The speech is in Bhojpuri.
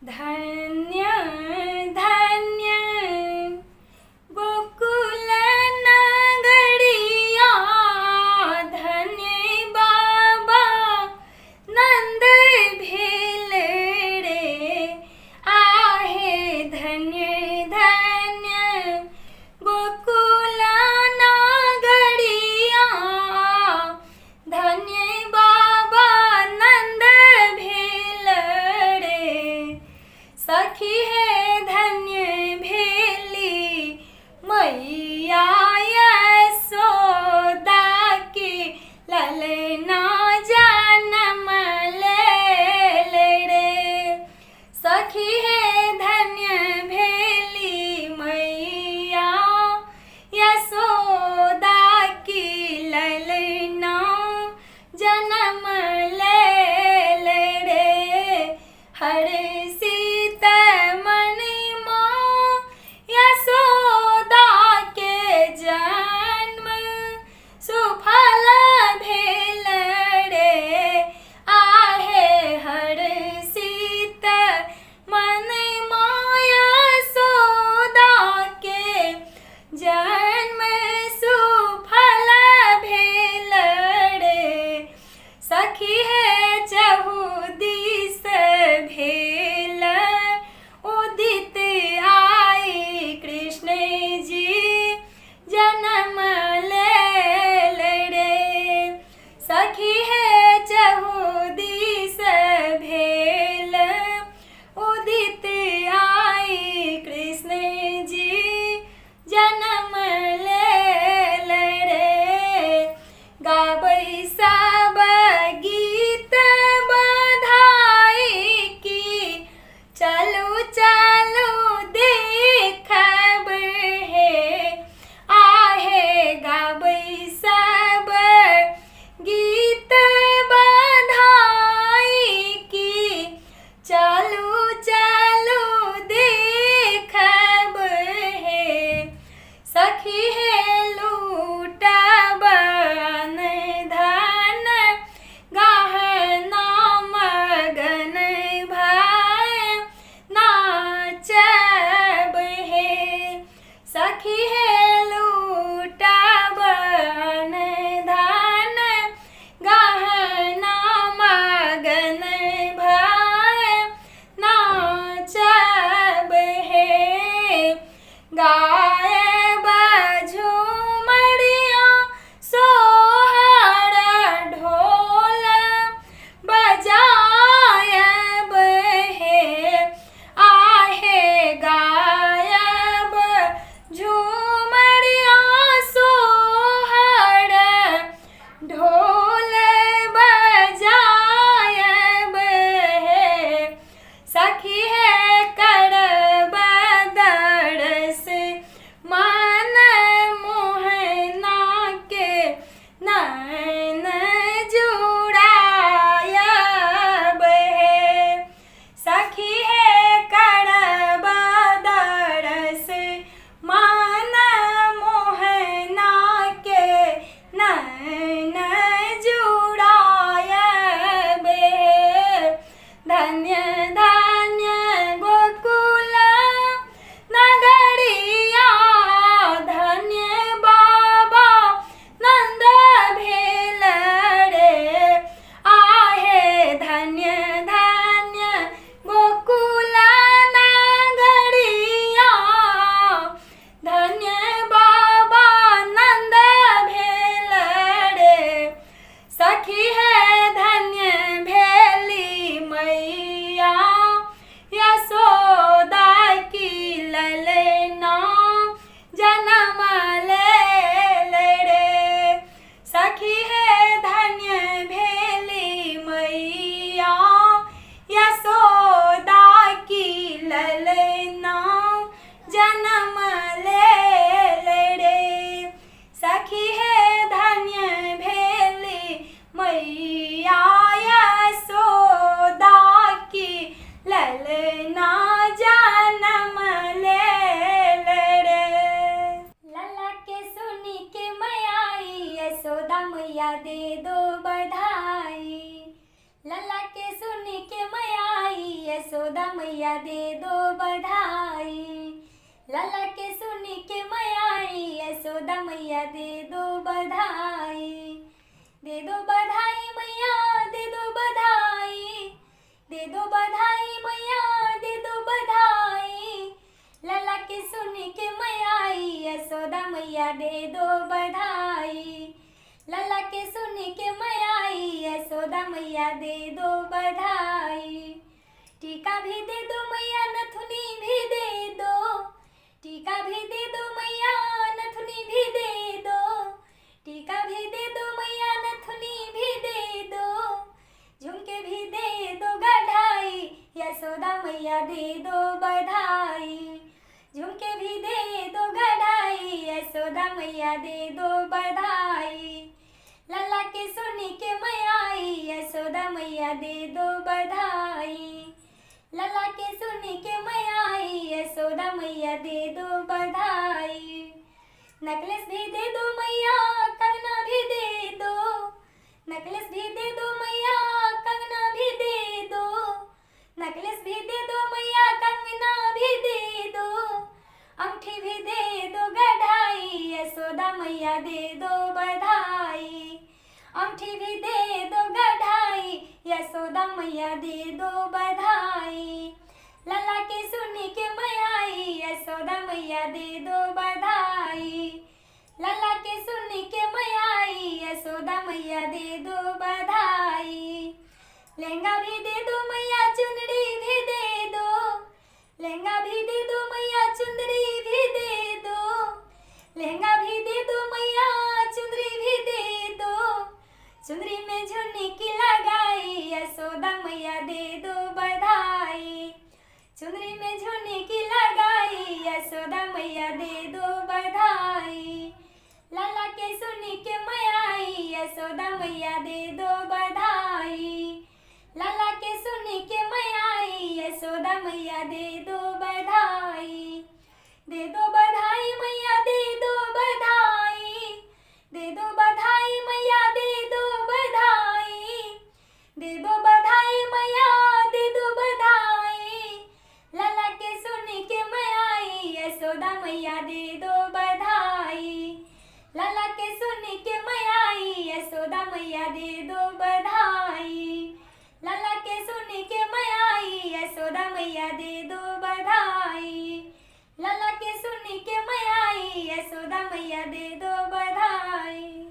धन्य धन्य गोकुल नगरिया, धन्य बाबा नंद भेलड़े आहे। धन्य धन्य गोकुल नगरिया, धन्य बाबा नंद भेलड़े। सखी है धन्य भेली मैया यशोदा की, ललना जन्म ले रे। सखी है धन्य भेली मैया यशोदा की, ललना जन्म ले रे। हरे सखी है चहुदिस भेल उदित आई, कृष्ण जी जन्म ले रे। सखी है चहुदिस भेल उदित आई, कृष्ण जी जन्म ले रे। गाबै सब गीत बधाई की, चलो चलो देखब हे आहे। गाबै सब गीत बधाई की, चलो चलो देखब हे। सखी है लूटब धन गहना मगन भाई नाचब हे। सखी है लूटब धन गहना मगन भाई नाचब हे। गायब झूमरिया सोहर ढोल बजायब हे आहे। गायब झूमरिया सोहर ढोल बजायब हे। सखी है करब दरस मन मोहना के, नैन जुड़ायब हे। सखी है करब दरस मन मोहना के, नैन जुड़ायब हे। धन्य धन्य गोकुल नगरिया, धन्य बाबा नंद भेलड़े आहे। धन्य धन्य गोकुल नगरिया, धन्य बाबा नंद भेलड़े। सखी है धन्य भेली मैया यशोदा की, ललना जन्म ले रे। सखी है धन्य भेली मैया यशोदा की, ललना जन्म ले रे। सखी है धन्य भेली मैया यशोदा की, ललना जन्म ले रे। लला के सुनी के मैया यशोदा मैया दे दो बधाई। लला के सुनी के मैया यशोदा यशोदा मैया दे दो बधाई। लाला के सुनी के मैं आई, यशोदा मैया दे दो बधाई। दे दो बधाई मैया दे दो बधाई, दे दो बधाई मैया दे दो बधाई। लाला के सुनी के मैं आई, यशोदा मैया दे दो बधाई। लाला के सुनी के मैं आई, यशोदा मैया दे दो बधाई। टीका भी दे दो मैया नथुनी भी दे दो, टीका भी दे दो मैया नथुनी भी दे दो, टीका भी दे दो मैया नथुनी भी दे दो। झुमके भी दे दो गढ़ाई, यशोदा मैया दे दो बधाई। झुमके भी दे दो गढ़ाई, यशोदा मैया दे दो बधाई। लाला के सुनी के मैं आई, यशोदा मैया दे दो बधाई। लाला के सुनी के मैं आई, यशोदा मैया दे दो बधाई। नेकलेस भी दे दो मैया कंगना भी दे दो, नेकलेस भी दे दो मैया कंगना भी दे दो, नेकलेस भी दे दो मैया कंगना भी दे दो। अंगूठी भी दे दो गढ़ाई, यशोदा मैया दे दो बधाई। अंगूठी भी दे दो गढ़ाई, यशोदा मैया दे दो बधाई। लाला के सुनी के मैं आई, यशोदा मैया दे दो बधाई। लाला के सुनी के मैं आई, यशोदा मैया दे दो बधाई। लहंगा भी दे दो मैया चुनरी भी दे दो, लहंगा भी दे दो मैया चुंदरी भी दे दो, लहंगा भी दे दो मैया चुंदरी भी दे दो। चुंदरी में झुन्नी की लगाई, यशोदा मैया दे दो बधाई। चुंदरी में झुन्नी की लगाई, यशोदा मैया दे दो बधाई। लाला के सुनी के मैं आई, यशोदा मैया दे दो बधाई। लाला के सुनी के मैं आई, यशोदा मैया दे दो बधाई। दे दो बधाई मैया दे दो बधाई, दे दो बधाई मैया दे दो बधाई, दे दो बधाई मैया दे दो बधाई। लाला के सुनी के मैं आई, यशोदा मैया दे दो बधाई। लाला के सुनी के मैं आई, यशोदा मैया दे दो बधाई। लाला के सुनी के मैं आई, यशोदा मैया दे दो बधाई। लाला के सुनी के मैं आई, यशोदा मैया दे दो